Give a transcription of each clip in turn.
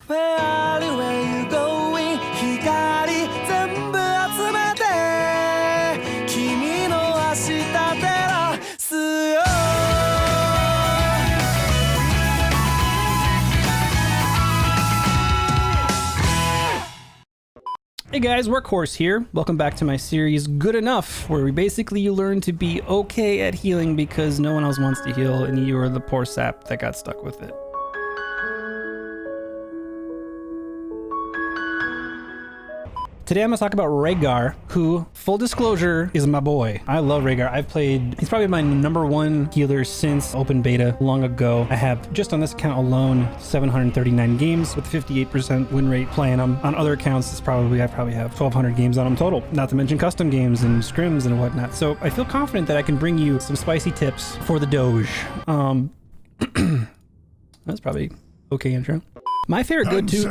Where are you, where you going? 光全部集めて君の明日照らすよ Hey guys, Workhorse here. Welcome back to my series Good Enough, where we basically learn to be okay at healing because no one else wants to heal and you are the poor sap that got stuck with it. Today I'm going to talk about Rhaegar, who, full disclosure, is my boy. I love Rhaegar. He's probably my #1 healer since open beta long ago. I have, just on this account alone, 739 games with 58% win rate playing them. On other accounts, I probably have 1,200 games on them total, not to mention custom games and scrims and whatnot. So I feel confident that I can bring you some spicy tips for the Doge. That's probably okay intro. My favorite go-to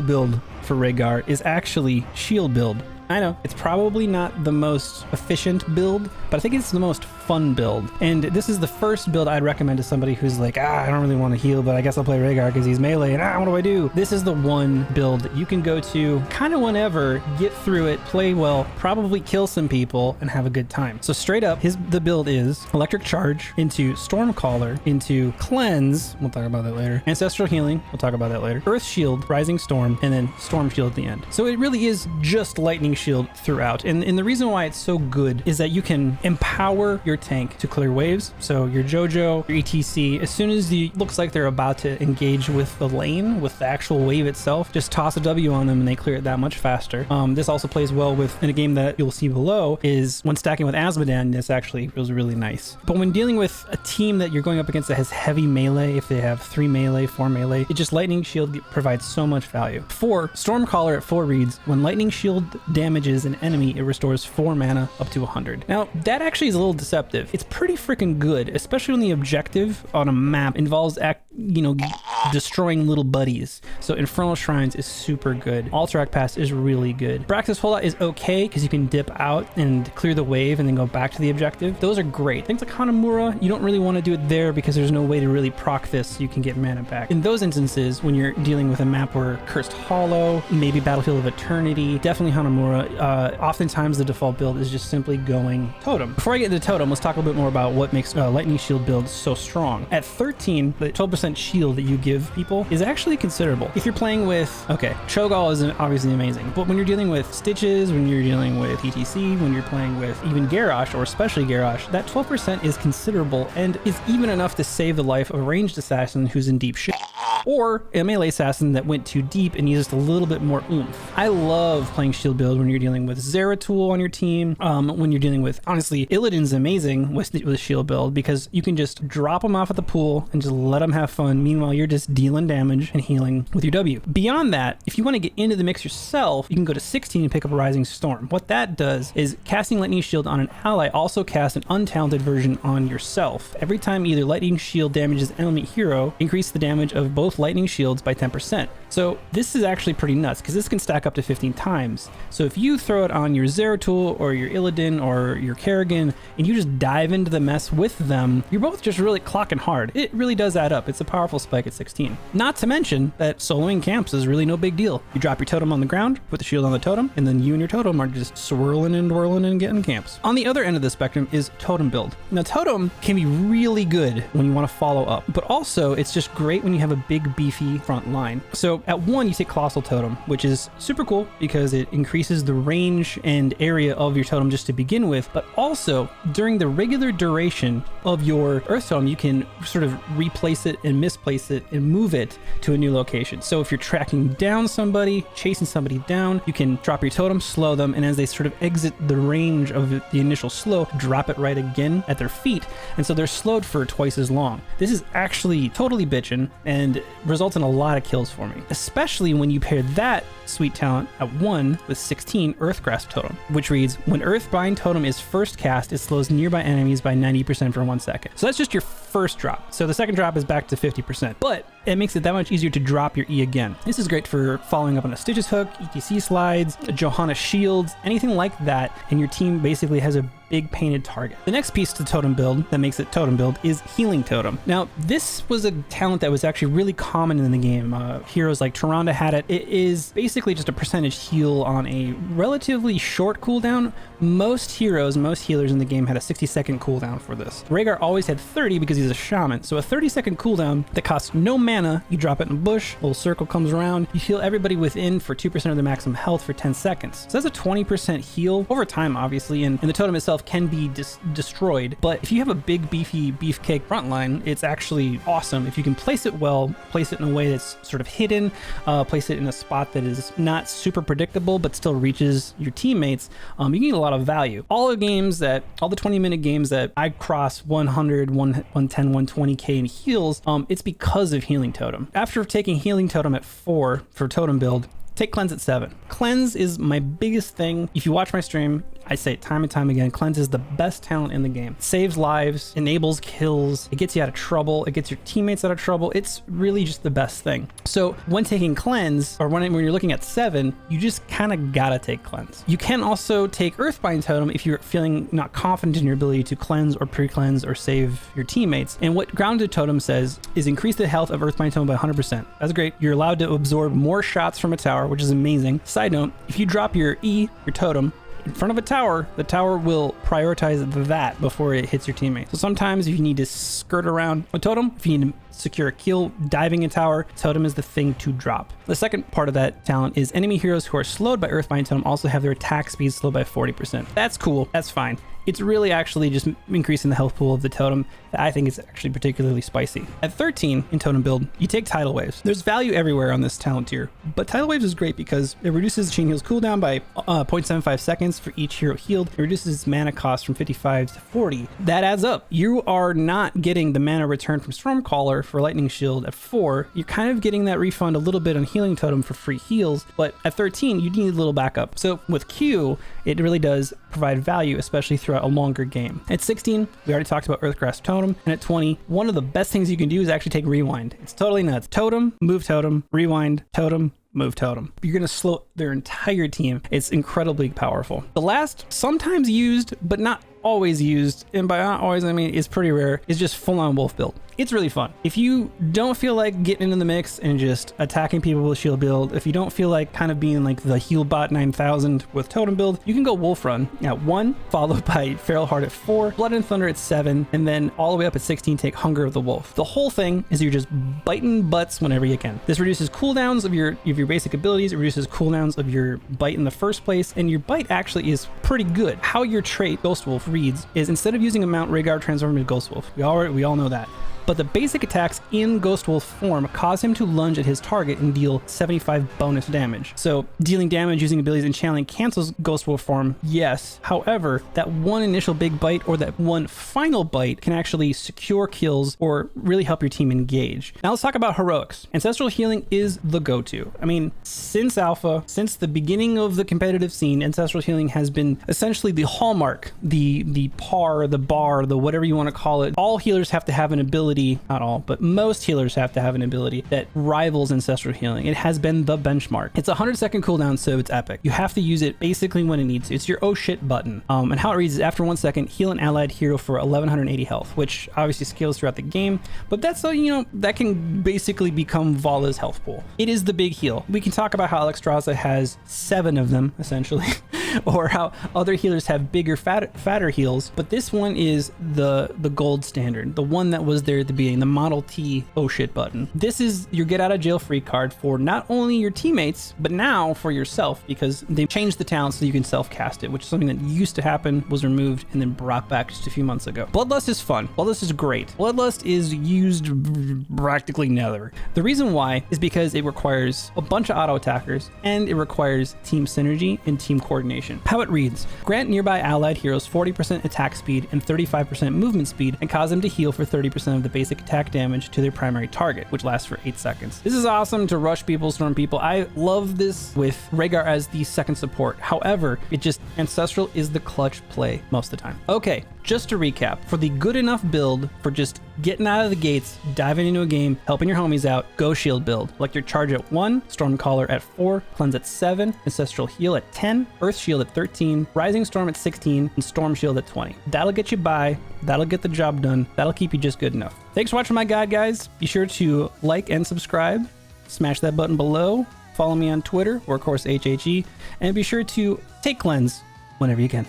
build for Rhaegar is actually shield build. I know, it's probably not the most efficient build, but I think it's the most fun build. And this is the first build I'd recommend to somebody who's like, I don't really want to heal, but I guess I'll play Rhaegar because he's melee, and what do I do? This is the one build that you can go to kind of whenever, get through it, play well, probably kill some people, and have a good time. So straight up, the build is Electric Charge into Stormcaller into Cleanse, we'll talk about that later, Ancestral Healing, we'll talk about that later, Earth Shield, Rising Storm, and then Storm Shield at the end. So it really is just Lightning Shield throughout. And the reason why it's so good is that you can empower your tank to clear waves. So your Jojo, your ETC, as soon as it looks like they're about to engage with the lane, with the actual wave itself, just toss a W on them and they clear it that much faster. This also plays well with, in a game that you'll see below, is when stacking with Azmodan, this actually feels really nice. But when dealing with a team that you're going up against that has heavy melee, if they have 3 melee, 4 melee, it just Lightning Shield provides so much value. 4, Stormcaller at 4 reads, when Lightning Shield damages an enemy, it restores 4 mana up to 100. Now, that actually is a little deceptive. It's pretty freaking good, especially when the objective on a map involves, destroying little buddies. So Infernal Shrines is super good. Alterac Pass is really good. Braxis Holdout is okay because you can dip out and clear the wave and then go back to the objective. Those are great. Things like Hanamura, you don't really want to do it there because there's no way to really proc this so you can get mana back. In those instances, when you're dealing with a map where Cursed Hollow, maybe Battlefield of Eternity, definitely Hanamura, oftentimes the default build is just simply going Totem. Before I get into Totem, let's talk a little bit more about what makes Lightning Shield builds so strong. At 13, the 12% shield that you give people is actually considerable. If you're playing with, Cho'Gall is obviously amazing, but when you're dealing with Stitches, when you're dealing with ETC, when you're playing with even Garrosh, or especially Garrosh, that 12% is considerable and is even enough to save the life of a ranged assassin who's in deep shit, or a melee assassin that went too deep and used a little bit more oomph. I love playing shield build when you're dealing with Zeratul on your team, when you're dealing with, honestly, Illidan's amazing with shield build because you can just drop them off at the pool and just let them have fun. Meanwhile, you're just dealing damage and healing with your W. Beyond that, if you want to get into the mix yourself, you can go to 16 and pick up a Rising Storm. What that does is casting Lightning Shield on an ally also casts an untalented version on yourself. Every time either Lightning Shield damages enemy hero, increase the damage of both Lightning Shields by 10%. So this is actually pretty nuts because this can stack up to 15 times. So if you throw it on your Zeratul or your Illidan or your Kerrigan and you just dive into the mess with them, you're both just really clocking hard. It really does add up. It's a powerful spike at 16. Not to mention that soloing camps is really no big deal. You drop your totem on the ground, put the shield on the totem, and then you and your totem are just swirling and whirling and getting camps. On the other end of the spectrum is Totem build. Now Totem can be really good when you want to follow up, but also it's just great when you have a big beefy front line. So at 1, you take Colossal Totem, which is super cool because it increases the range and area of your totem just to begin with, but also during the regular duration of your Earth Totem, you can sort of replace it and misplace it and move it to a new location. So if you're tracking down somebody, chasing somebody down, you can drop your totem, slow them, and as they sort of exit the range of the initial slow, drop it right again at their feet. And so they're slowed for twice as long. This is actually totally bitchin' and results in a lot of kills for me, especially when you pair that sweet talent at 1 with 16 Earthgrasp Totem, which reads, when Earthbind Totem is first cast, it slows nearby enemies by 90% for 1 second. So that's just your first drop. So the second drop is back to 50%, but it makes it that much easier to drop your E again. This is great for following up on a Stitches hook, ETC slides, Johanna shields, anything like that, and your team basically has a big painted target. The next piece to Totem build that makes it Totem build is Healing Totem. Now, this was a talent that was actually really common in the game. Heroes like Tyrande had it. It is basically just a percentage heal on a relatively short cooldown. Most heroes, most healers in the game had a 60-second cooldown for this. Rhaegar always had 30 because he's a shaman. So a 30-second cooldown that costs no mana. You drop it in a bush, a little circle comes around, you heal everybody within for 2% of their maximum health for 10 seconds. So that's a 20% heal over time, obviously, and the totem itself can be destroyed. But if you have a big beefy beefcake frontline, it's actually awesome. If you can place it well, place it in a way that's sort of hidden, place it in a spot that is not super predictable but still reaches your teammates, you can get a lot of value. All the 20-minute games that I cross 100, 110, 120k in heals, it's because of Healing Totem. After taking Healing Totem at 4 for Totem build, take Cleanse at 7. Cleanse is my biggest thing. If you watch my stream, I say it time and time again, Cleanse is the best talent in the game. It saves lives, enables kills, it gets you out of trouble, it gets your teammates out of trouble. It's really just the best thing. So when taking Cleanse, or when you're looking at 7, you just kind of gotta take Cleanse. You can also take Earthbind Totem if you're feeling not confident in your ability to cleanse or pre-cleanse or save your teammates. And what Grounded Totem says is increase the health of Earthbind Totem by 100%. That's great. You're allowed to absorb more shots from a tower, which is amazing. Side note, if you drop your totem, in front of a tower, the tower will prioritize that before it hits your teammate. So sometimes if you need to skirt around a totem, if you need to secure a kill diving a tower, Totem is the thing to drop. The second part of that talent is enemy heroes who are slowed by Earthbind Totem also have their attack speed slowed by 40%. That's cool. That's fine. It's really actually just increasing the health pool of the totem that I think is actually particularly spicy. At 13 in Totem build, you take Tidal Waves. There's value everywhere on this talent tier, but Tidal Waves is great because it reduces Chain Heal's cooldown by 0.75 seconds for each hero healed. It reduces its mana cost from 55 to 40. That adds up. You are not getting the mana return from Stormcaller for Lightning Shield at 4. You're kind of getting that refund a little bit on Healing Totem for free heals, but at 13, you need a little backup. So with Q, it really does provide value, especially throughout a longer game. At 16, we already talked about Earthgrass Totem, and at 20, one of the best things you can do is actually take Rewind. It's totally nuts. Totem, move Totem, Rewind, Totem, move Totem. You're going to slow their entire team. It's incredibly powerful. The last, sometimes used, but not always used, and by not always I mean it's pretty rare, is just full-on wolf build. It's really fun. If you don't feel like getting into the mix and just attacking people with shield build, if you don't feel like kind of being like the heal bot 9000 with Totem build, you can go Wolf Run at 1, followed by Feral Heart at 4, Blood and Thunder at 7, and then all the way up at 16 take Hunger of the Wolf. The whole thing is you're just biting butts whenever you can. This reduces cooldowns of your basic abilities, it reduces cooldowns of your bite in the first place, and your bite actually is pretty good. How your trait Ghost Wolf reads is instead of using a mount, Rhaegar transform into Ghost Wolf. We all know that. But the basic attacks in Ghost Wolf form cause him to lunge at his target and deal 75 bonus damage. So dealing damage using abilities and channeling cancels Ghost Wolf form, yes. However, that one initial big bite or that one final bite can actually secure kills or really help your team engage. Now let's talk about heroics. Ancestral Healing is the go-to. I mean, since Alpha, since the beginning of the competitive scene, Ancestral Healing has been essentially the hallmark, the par, the bar, the whatever you want to call it. All healers have to have an ability, not all, but most healers have to have an ability that rivals Ancestral Healing. It has been the benchmark. It's a 100-second cooldown, so it's epic. You have to use it basically when it needs to. It's your oh shit button. And how it reads is after 1 second, heal an allied hero for 1180 health, which obviously scales throughout the game, but that's that can basically become Vala's health pool. It is the big heal. We can talk about how Alexstrasza has 7 of them, essentially, or how other healers have bigger, fatter heals, but this one is the gold standard, the one that was there at the beginning, the Model T oh shit button. This is your get out of jail free card for not only your teammates, but now for yourself, because they changed the talent so you can self-cast it, which is something that used to happen, was removed, and then brought back just a few months ago. Bloodlust is fun. Bloodlust is great. Bloodlust is used practically never. The reason why is because it requires a bunch of auto attackers, and it requires team synergy and team coordination. How it reads: grant nearby allied heroes 40% attack speed and 35% movement speed, and cause them to heal for 30% of the basic attack damage to their primary target, which lasts for 8 seconds. This is awesome to rush people, storm people. I love this with Rhaegar as the second support. However, Ancestral is the clutch play most of the time. Okay, just to recap, for the good enough build for just getting out of the gates, diving into a game, helping your homies out, go shield build. Like your charge at 1, Stormcaller at 4, cleanse at 7, ancestral heal at 10, earth shield at 13, rising storm at 16, and storm shield at 20. That'll get you by, that'll get the job done, that'll keep you just good enough. Thanks for watching my guide, guys. Be sure to like and subscribe, smash that button below, follow me on Twitter, Workhorse HHE, and be sure to take cleanse whenever you can.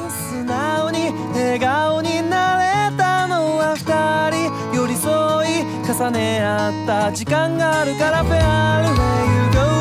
素直に笑顔になれたのは二人寄り添い重ね合った時間があるからフェアルウェイ You go